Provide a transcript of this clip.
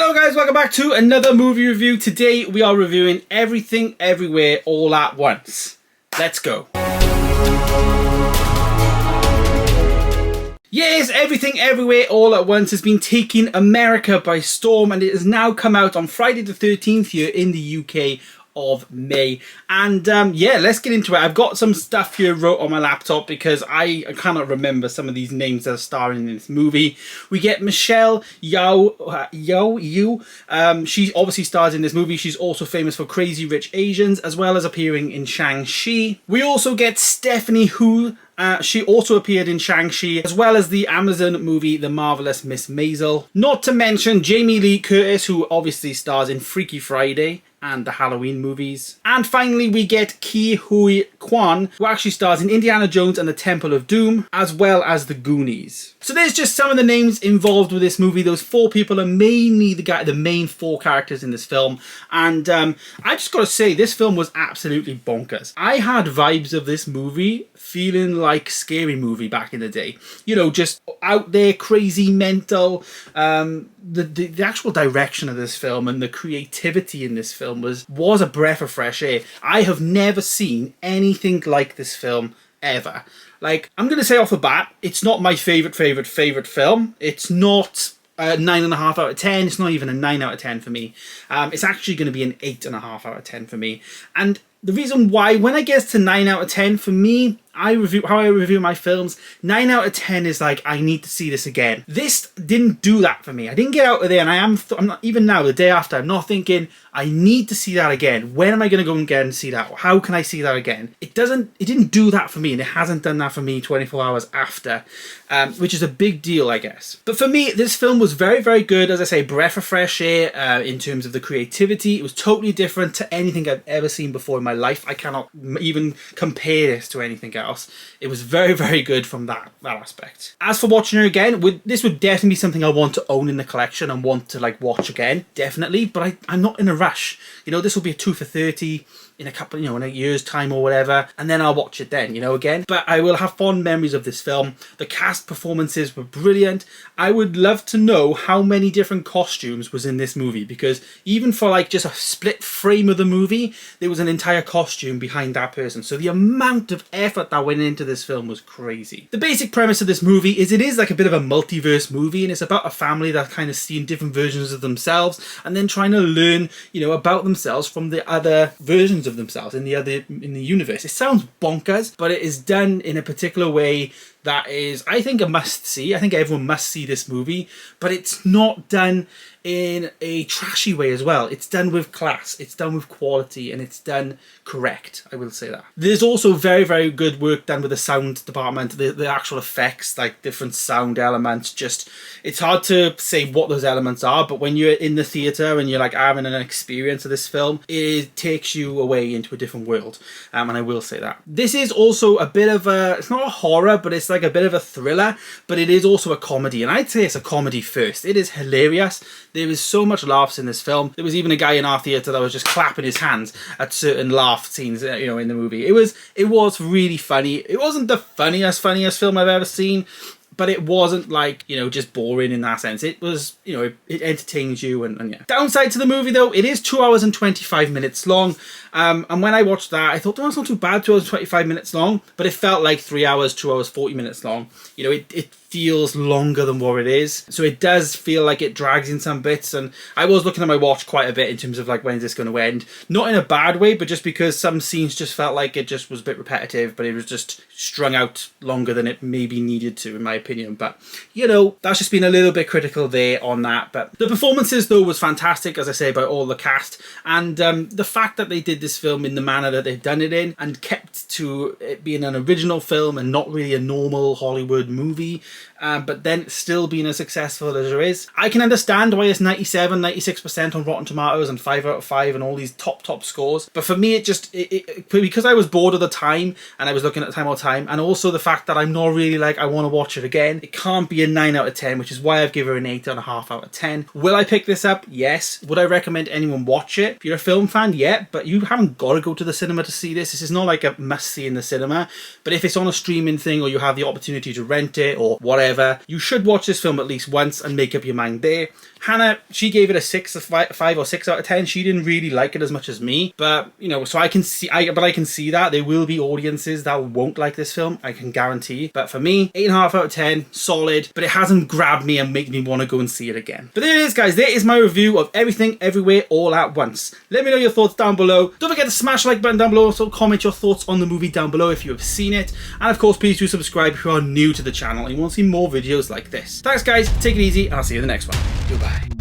Hello guys, welcome back to another movie review. Today we are reviewing Everything Everywhere All at Once. Let's go. Yes, Everything Everywhere All at Once has been taking America by storm, and it has now come out on Friday the 13th here in the UK of May. And yeah, let's get into it. I've got some stuff here wrote on my laptop because I cannot remember some of these names that are starring in this movie. We get Michelle Yeoh. She obviously stars in this movie. She's also famous for Crazy Rich Asians, as well as appearing in Shang-Chi. We also get Stephanie Hu. She also appeared in Shang-Chi, as well as the Amazon movie The Marvelous Miss Maisel. Not to mention Jamie Lee Curtis, who obviously stars in Freaky Friday and the Halloween movies. And finally we get Ke Huy Quan, who actually stars in Indiana Jones and the Temple of Doom, as well as the Goonies. So there's just some of the names involved with this movie. Those four people are mainly the main four characters in this film. And I just gotta say, this film was absolutely bonkers. I had vibes of this movie feeling like Scary Movie back in the day. You know, just out there, crazy, mental. The actual direction of this film and the creativity in this film was a breath of fresh air. I have never seen anything like this film ever. Like, I'm going to say off the bat, it's not my favourite film. It's not a 9.5 out of 10. It's not even a 9 out of 10 for me. It's actually going to be an 8.5 out of 10 for me. And the reason why, when I get to 9 out of 10, for me, how I review my films, 9 out of 10 is like, I need to see this again. This didn't do that for me. I didn't get out of there, and I'm not, even now, the day after, I'm not thinking, I need to see that again. When am I going to go and get and see that? How can I see that again? It didn't do that for me, and it hasn't done that for me 24 hours after, which is a big deal, I guess. But for me, this film was very, very good. As I say, breath of fresh air in terms of the creativity. It was totally different to anything I've ever seen before in my life. I cannot even compare this to anything else. It was very, very good from that aspect. As for watching it again, this would definitely be something I want to own in the collection and want to like watch again, definitely. But I'm not in a rush. You know, this will be a 2 for 30 in a couple, in a year's time or whatever, and then I'll watch it then, again. But I will have fond memories of this film. The cast performances were brilliant. I would love to know how many different costumes was in this movie, because even for like just a split frame of the movie, there was an entire costume behind that person. So the amount of effort that went into this film was crazy. The basic premise of this movie is it is like a bit of a multiverse movie, and it's about a family that kind of seeing different versions of themselves and then trying to learn, about themselves from the other versions of themselves in the universe. It sounds bonkers, but it is done in a particular way that is, I think, a must-see. I think everyone must see this movie, but it's not done in a trashy way as well. It's done with class, it's done with quality, and it's done correct, I will say that. There's also very, very good work done with the sound department, the actual effects, like different sound elements. Just, it's hard to say what those elements are, but when you're in the theatre and you're like having an experience of this film, it takes you away into a different world, and I will say that. This is also a bit of a, it's not a horror, but it's like a bit of a thriller, but it is also a comedy, and I'd say it's a comedy first. It is hilarious. There is so much laughs in this film. There was even a guy in our theatre that was just clapping his hands at certain laugh scenes, in the movie. It was really funny. It wasn't the funniest film I've ever seen, but it wasn't like, just boring in that sense. It was, it entertains you and yeah. Downside to the movie though, it is 2 hours and 25 minutes long. And when I watched that, I thought, oh, it's not too bad, 2 hours and 25 minutes long, but it felt like 3 hours, 2 hours, 40 minutes long. It feels longer than what it is. So it does feel like it drags in some bits, and I was looking at my watch quite a bit in terms of like, when is this going to end? Not in a bad way, but just because some scenes just felt like it just was a bit repetitive, but it was just strung out longer than it maybe needed to, in my opinion. But, that's just been a little bit critical there on that. But the performances though was fantastic, as I say, by all the cast, and the fact that they did this film in the manner that they've done it in and kept to it being an original film and not really a normal Hollywood movie, but then still being as successful as it is. I can understand why it's 97, 96% on Rotten Tomatoes and 5 out of 5 and all these top scores. But for me, because I was bored of the time and I was looking at the time all the time, and also the fact that I'm not really like, I want to watch it again, it can't be a 9 out of 10, which is why I've given her an 8.5 out of 10. Will I pick this up? Yes. Would I recommend anyone watch it? If you're a film fan, yeah, but you haven't got to go to the cinema to see this. This is not like a must-see in the cinema. But if it's on a streaming thing, or you have the opportunity to rent it or whatever. You should watch this film at least once and make up your mind there. Hannah, she gave it a 5 or 6 out of 10. She didn't really like it as much as me, but you know, so I can see that there will be audiences that won't like this film, I can guarantee. But for me, 8.5 out of 10, solid, but it hasn't grabbed me and made me want to go and see it again. But there it is, guys. There is my review of Everything Everywhere All at Once. Let me know your thoughts down below. Don't forget to smash the like button down below. Also comment your thoughts on the movie down below if you have seen it. And of course, please do subscribe if you are new to the channel and you want to see more videos like this. Thanks, guys. Take it easy, and I'll see you in the next one. Goodbye.